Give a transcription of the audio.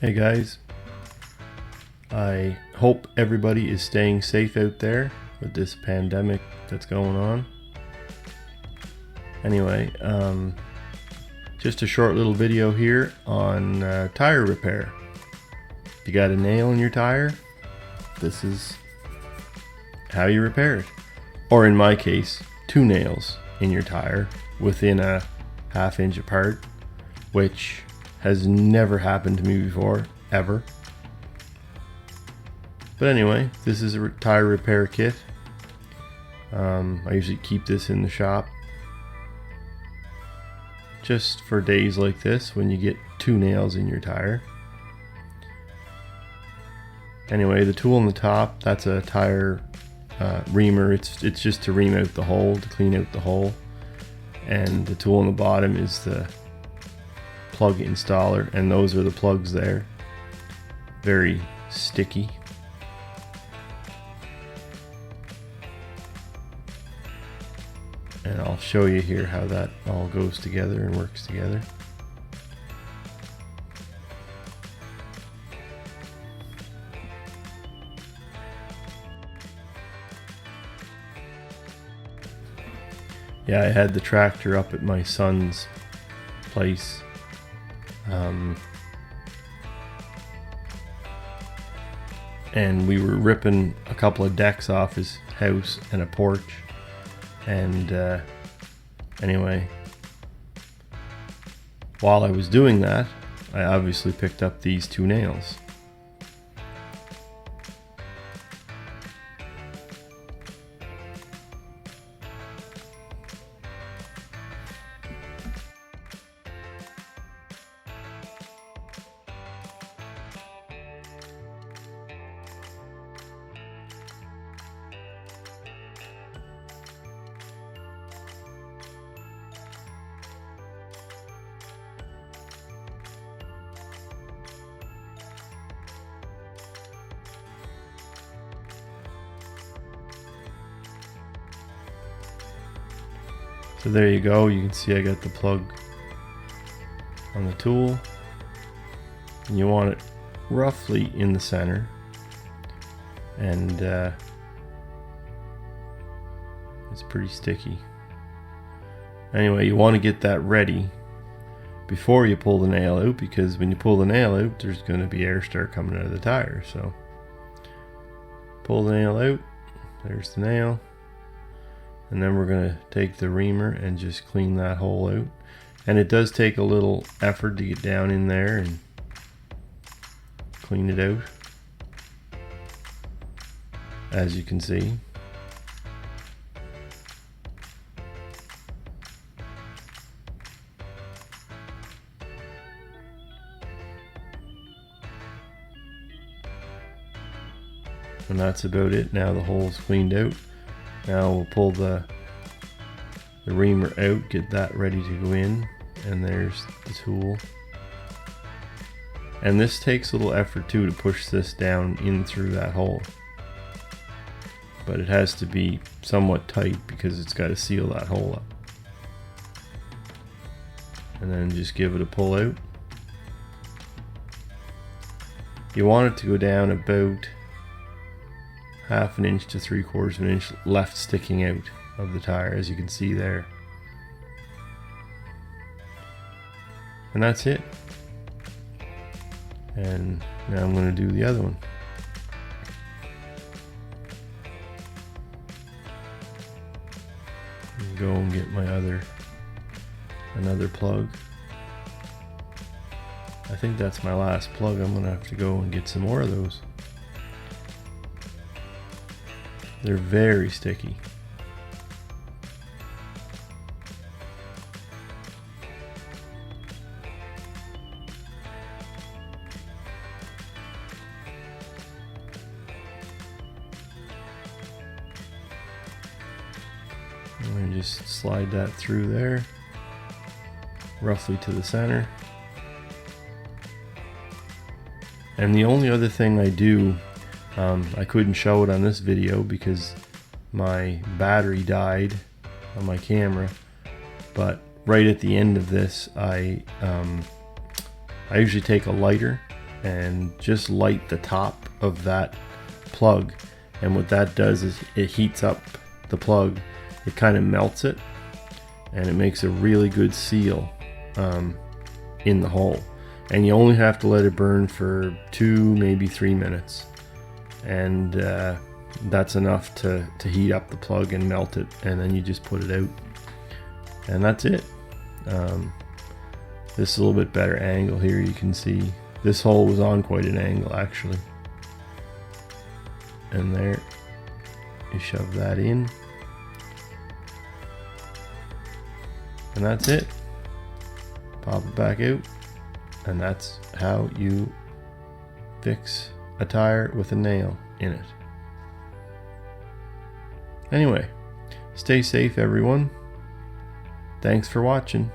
Hey guys, I hope everybody is staying safe out there with this pandemic that's going on. Anyway, just a short little video here on tire repair. If you got a nail in your tire, this is how you repair it. Or in my case, 2 nails in your tire within a ½ inch apart, which has never happened to me before, ever. But anyway, this is a tire repair kit. I usually keep this in the shop just for days like this when you get 2 nails in your tire. Anyway, the tool on the top, that's a tire reamer. It's just to ream out the hole, to clean out the hole. And the tool on the bottom is the plug installer, and those are the plugs there. Very sticky. And I'll show you here how that all goes together and works together. Yeah, I had the tractor up at my son's place. And we were ripping a couple of decks off his house and a porch. And anyway, while I was doing that, I obviously picked up these 2 nails. So there you go, you can see I got the plug on the tool, and you want it roughly in the center, and it's pretty sticky. Anyway, you want to get that ready before you pull the nail out, because when you pull the nail out, there's going to be air start coming out of the tire. So pull the nail out, there's the nail. And then we're going to take the reamer and just clean that hole out. And it does take a little effort to get down in there and clean it out, as you can see. And that's about it. Now the hole's cleaned out. Now we'll pull the reamer out, get that ready to go in, and there's the tool. And this takes a little effort too, to push this down in through that hole. But it has to be somewhat tight because it's got to seal that hole up. And then just give it a pull out. You want it to go down about ½ inch to 3/4 inch left sticking out of the tire, as you can see there. And that's it. And now I'm going to do the other one. Go and get my another plug. I think that's my last plug. I'm going to have to go and get some more of those. They're very sticky. And just slide that through there, roughly to the center. And the only other thing I do, I couldn't show it on this video because my battery died on my camera, but right at the end of this, I usually take a lighter and just light the top of that plug. And what that does is it heats up the plug. It kind of melts it, and it makes a really good seal in the hole. And you only have to let it burn for 2, maybe 3 minutes, and that's enough to heat up the plug and melt it, and then you just put it out, and that's it. This is a little bit better angle here. You can see this hole was on quite an angle actually, and there you shove that in, and that's it. Pop it back out, and that's how you fix a tire with a nail in it. Anyway, stay safe everyone. Thanks for watching.